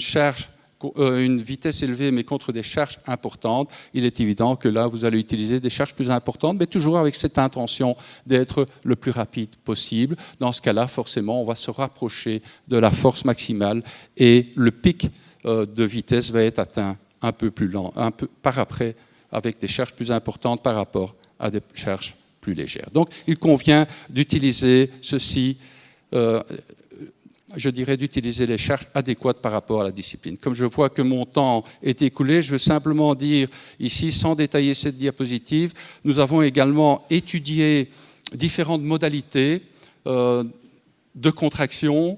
vitesse élevée, mais contre des charges importantes, il est évident que là, vous allez utiliser des charges plus importantes, mais toujours avec cette intention d'être le plus rapide possible. Dans ce cas-là, forcément, on va se rapprocher de la force maximale et le pic de vitesse va être atteint un peu plus lent, un peu par après, avec des charges plus importantes par rapport à des charges plus légères. Donc, il convient d'utiliser ceci, je dirais d'utiliser les charges adéquates par rapport à la discipline. Comme je vois que mon temps est écoulé, je veux simplement dire ici, sans détailler cette diapositive, nous avons également étudié différentes modalités de contraction,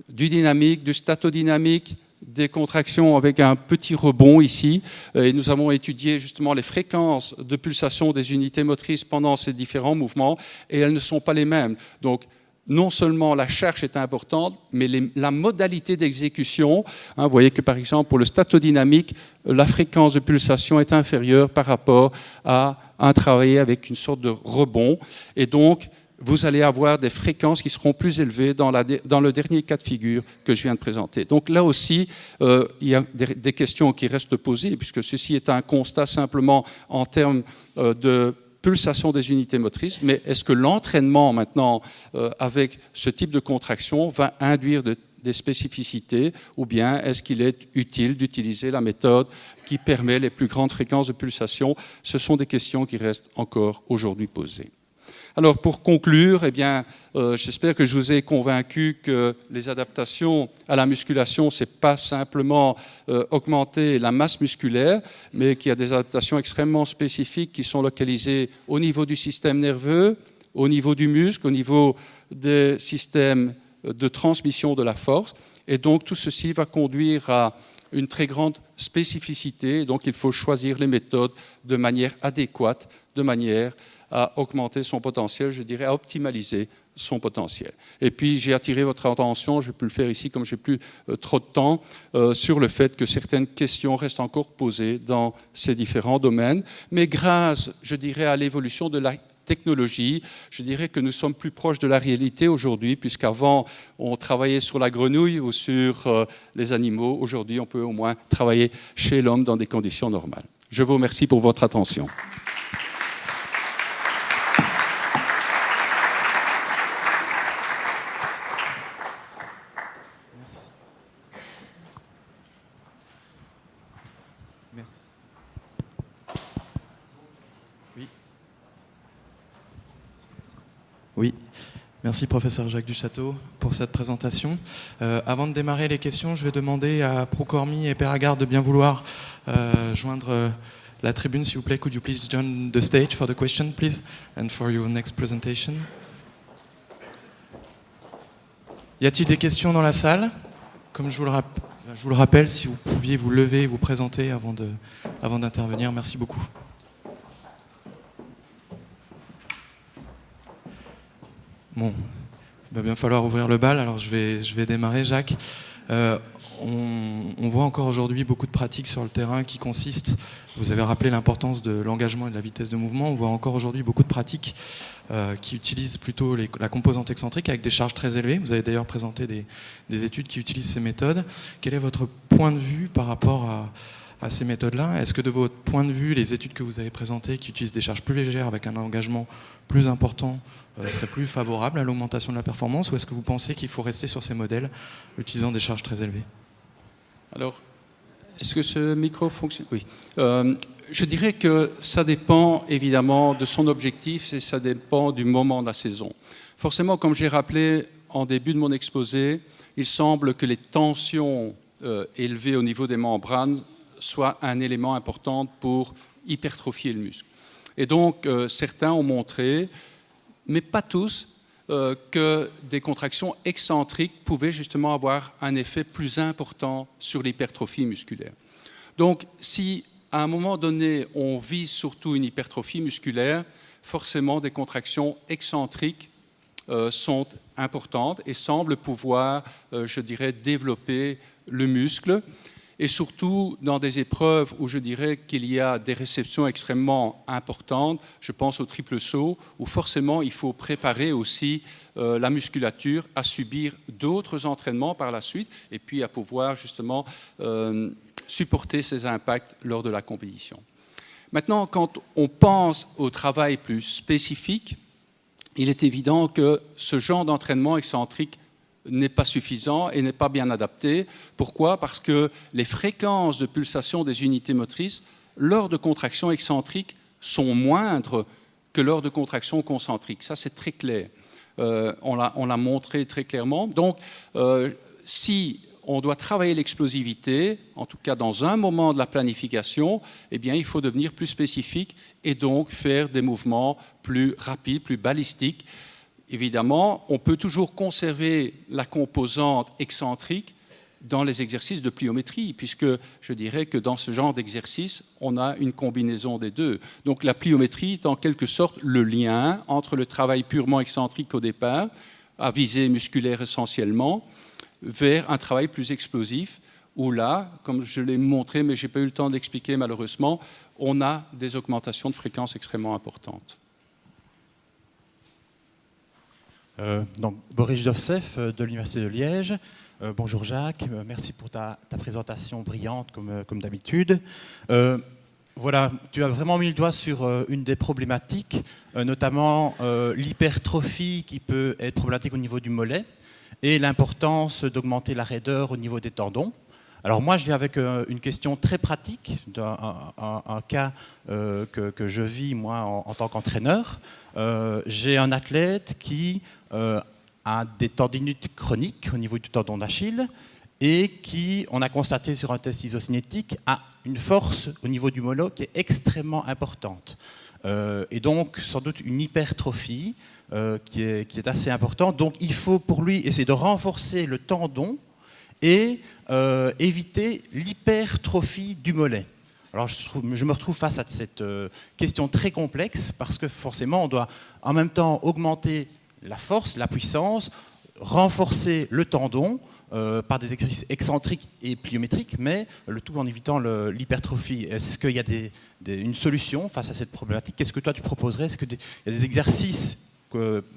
du dynamique, du statodynamique, des contractions avec un petit rebond ici, et nous avons étudié justement les fréquences de pulsation des unités motrices pendant ces différents mouvements, et elles ne sont pas les mêmes. Donc, non seulement la charge est importante, mais la modalité d'exécution. Vous voyez que par exemple pour le statodynamique, la fréquence de pulsation est inférieure par rapport à un travail avec une sorte de rebond. Et donc, vous allez avoir des fréquences qui seront plus élevées dans le dernier cas de figure que je viens de présenter. Donc là aussi, il y a des questions qui restent posées, puisque ceci est un constat simplement en termes de pulsation des unités motrices, mais est-ce que l'entraînement maintenant avec ce type de contraction va induire des spécificités, ou bien est-ce qu'il est utile d'utiliser la méthode qui permet les plus grandes fréquences de pulsation? Ce sont des questions qui restent encore aujourd'hui posées. Alors pour conclure, eh bien, j'espère que je vous ai convaincu que les adaptations à la musculation, ce n'est pas simplement augmenter la masse musculaire, mais qu'il y a des adaptations extrêmement spécifiques qui sont localisées au niveau du système nerveux, au niveau du muscle, au niveau des systèmes de transmission de la force. Et donc tout ceci va conduire à une très grande spécificité. Donc il faut choisir les méthodes de manière adéquate, de manière à augmenter son potentiel, je dirais à optimaliser son potentiel. Et puis j'ai attiré votre attention, je peux le faire ici comme je n'ai plus trop de temps, sur le fait que certaines questions restent encore posées dans ces différents domaines, mais grâce, je dirais, à l'évolution de la technologie, je dirais que nous sommes plus proches de la réalité aujourd'hui, puisqu'avant on travaillait sur la grenouille ou sur les animaux. Aujourd'hui, on peut au moins travailler chez l'homme dans des conditions normales. Je vous remercie pour votre attention. Oui, merci professeur Jacques Duchâteau pour cette présentation. Avant de démarrer les questions, je vais demander à Procormi et Peragard de bien vouloir joindre la tribune, s'il vous plaît. Could you please join the stage for the question, please, and for your next presentation? Y a-t-il des questions dans la salle? Comme je vous le rappelle, si vous pouviez vous lever et vous présenter avant d'intervenir, merci beaucoup. Bon, il va bien falloir ouvrir le bal, alors je vais démarrer, Jacques. On voit encore aujourd'hui beaucoup de pratiques sur le terrain qui consistent, vous avez rappelé l'importance de l'engagement et de la vitesse de mouvement, on voit encore aujourd'hui beaucoup de pratiques qui utilisent plutôt la composante excentrique avec des charges très élevées. Vous avez d'ailleurs présenté des études qui utilisent ces méthodes. Quel est votre point de vue par rapport à ces méthodes-là? Est-ce que de votre point de vue, les études que vous avez présentées qui utilisent des charges plus légères avec un engagement plus important seraient plus favorables à l'augmentation de la performance, ou est-ce que vous pensez qu'il faut rester sur ces modèles utilisant des charges très élevées? Alors, est-ce que ce micro fonctionne? Oui. Je dirais que ça dépend évidemment de son objectif et ça dépend du moment de la saison. Forcément, comme j'ai rappelé en début de mon exposé, il semble que les tensions élevées au niveau des membranes soient un élément important pour hypertrophier le muscle. Et donc, certains ont montré, mais pas tous, que des contractions excentriques pouvaient justement avoir un effet plus important sur l'hypertrophie musculaire. Donc, si à un moment donné, on vise surtout une hypertrophie musculaire, forcément des contractions excentriques sont importantes et semblent pouvoir, je dirais, développer le muscle. Et surtout dans des épreuves où je dirais qu'il y a des réceptions extrêmement importantes, je pense au triple saut, où forcément il faut préparer aussi la musculature à subir d'autres entraînements par la suite et puis à pouvoir justement supporter ces impacts lors de la compétition. Maintenant, quand on pense au travail plus spécifique, il est évident que ce genre d'entraînement excentrique n'est pas suffisant et n'est pas bien adapté. Pourquoi? Parce que les fréquences de pulsation des unités motrices lors de contractions excentriques sont moindres que lors de contractions concentriques. Ça, c'est très clair. On l'a montré très clairement. Donc, si on doit travailler l'explosivité, en tout cas dans un moment de la planification, eh bien, il faut devenir plus spécifique et donc faire des mouvements plus rapides, plus balistiques. Évidemment, on peut toujours conserver la composante excentrique, dans les exercices de pliométrie, puisque je dirais que dans ce genre d'exercice, on a une combinaison des deux. Donc la pliométrie est en quelque sorte le lien entre le travail purement excentrique au départ, à visée musculaire essentiellement, vers un travail plus explosif, où là, comme je l'ai montré, mais je n'ai pas eu le temps d'expliquer malheureusement, on a des augmentations de fréquence extrêmement importantes. Donc Boris Dovsev de l'Université de Liège. Bonjour Jacques, merci pour ta présentation brillante comme d'habitude. Voilà, tu as vraiment mis le doigt sur une des problématiques, notamment l'hypertrophie qui peut être problématique au niveau du mollet et l'importance d'augmenter la raideur au niveau des tendons. Alors moi, je viens avec une question très pratique, un cas que je vis moi en tant qu'entraîneur. J'ai un athlète qui a des tendinites chroniques au niveau du tendon d'Achille et qui, on a constaté sur un test isocinétique, a une force au niveau du mollet qui est extrêmement importante. Et donc, sans doute, une hypertrophie qui est assez importante. Donc, il faut pour lui essayer de renforcer le tendon et éviter l'hypertrophie du mollet. Alors je me retrouve face à cette question très complexe parce que forcément on doit en même temps augmenter la force, la puissance, renforcer le tendon par des exercices excentriques et pliométriques, mais le tout en évitant l'hypertrophie. Est-ce qu'il y a une solution face à cette problématique? Qu'est-ce que toi tu proposerais? Est-ce qu'il y a des exercices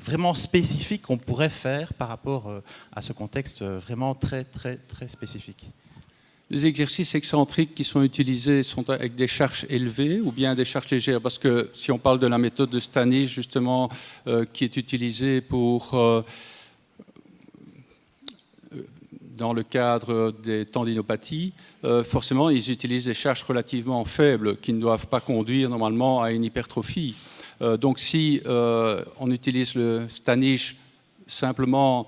vraiment spécifiques qu'on pourrait faire par rapport à ce contexte vraiment très, très, très spécifique? Les exercices excentriques qui sont utilisés sont avec des charges élevées ou bien des charges légères? Parce que si on parle de la méthode de Stanich, justement, qui est utilisée dans le cadre des tendinopathies, forcément, ils utilisent des charges relativement faibles qui ne doivent pas conduire normalement à une hypertrophie. Donc si on utilise le Stanich simplement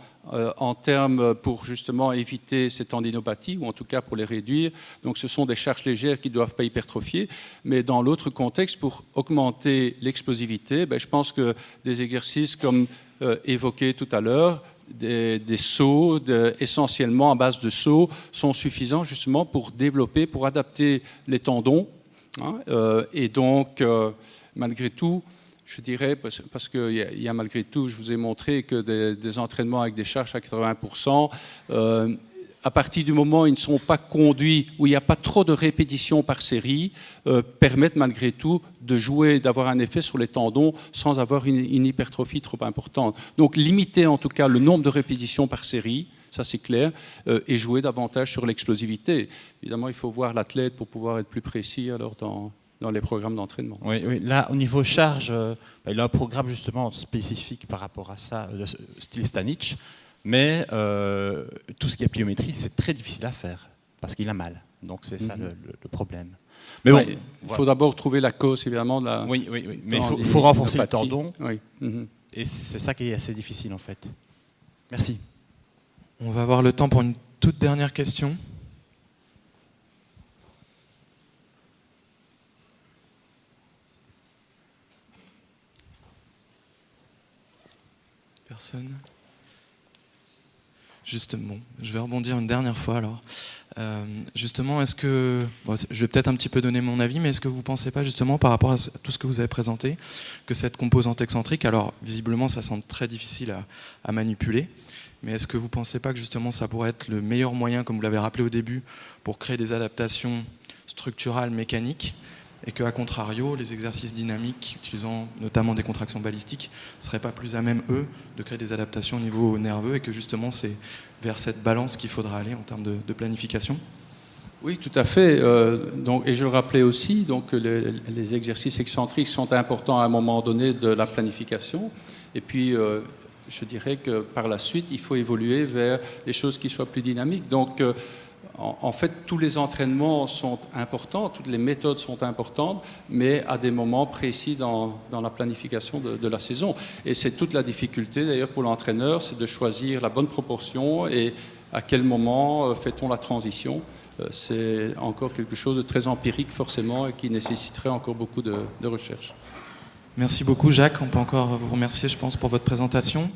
en termes pour justement éviter ces tendinopathies, ou en tout cas pour les réduire, donc ce sont des charges légères qui ne doivent pas hypertrophier, mais dans l'autre contexte, pour augmenter l'explosivité, je pense que des exercices comme évoqué tout à l'heure, des sauts, essentiellement à base de sauts, sont suffisants justement pour développer, pour adapter les tendons, hein, et donc malgré tout, je dirais, parce qu'il y a malgré tout, je vous ai montré que des entraînements avec des charges à 80%, à partir du moment où ils ne sont pas conduits, où il n'y a pas trop de répétitions par série, permettent malgré tout de jouer, d'avoir un effet sur les tendons sans avoir une hypertrophie trop importante. Donc limiter en tout cas le nombre de répétitions par série, ça c'est clair, et jouer davantage sur l'explosivité. Évidemment, il faut voir l'athlète pour pouvoir être plus précis alors dans les programmes d'entraînement. Oui, là, au niveau charge, il a un programme justement spécifique par rapport à ça, style Stanich, mais tout ce qui est pliométrie, c'est très difficile à faire, parce qu'il a mal. Donc c'est ça le problème. Mais bon, il faut d'abord trouver la cause, évidemment. Oui, mais il faut renforcer le tendon, oui. Et c'est ça qui est assez difficile, en fait. Merci. On va avoir le temps pour une toute dernière question. Personne? Justement, je vais rebondir une dernière fois alors. Justement, est-ce que, je vais peut-être un petit peu donner mon avis, mais est-ce que vous ne pensez pas justement par rapport à tout ce que vous avez présenté, que cette composante excentrique, alors visiblement ça semble très difficile à manipuler, mais est-ce que vous ne pensez pas que justement ça pourrait être le meilleur moyen, comme vous l'avez rappelé au début, pour créer des adaptations structurales, mécaniques, et qu'à contrario, les exercices dynamiques, utilisant notamment des contractions balistiques, ne seraient pas plus à même, eux, de créer des adaptations au niveau nerveux, et que justement c'est vers cette balance qu'il faudra aller en termes de planification? Oui, tout à fait. Et je le rappelais aussi, donc, les exercices excentriques sont importants à un moment donné de la planification. Et puis, je dirais que par la suite, il faut évoluer vers des choses qui soient plus dynamiques. Donc, en fait, tous les entraînements sont importants, toutes les méthodes sont importantes, mais à des moments précis dans la planification de la saison. Et c'est toute la difficulté, d'ailleurs, pour l'entraîneur, c'est de choisir la bonne proportion et à quel moment fait-on la transition. C'est encore quelque chose de très empirique, forcément, et qui nécessiterait encore beaucoup de recherche. Merci beaucoup, Jacques. On peut encore vous remercier, je pense, pour votre présentation.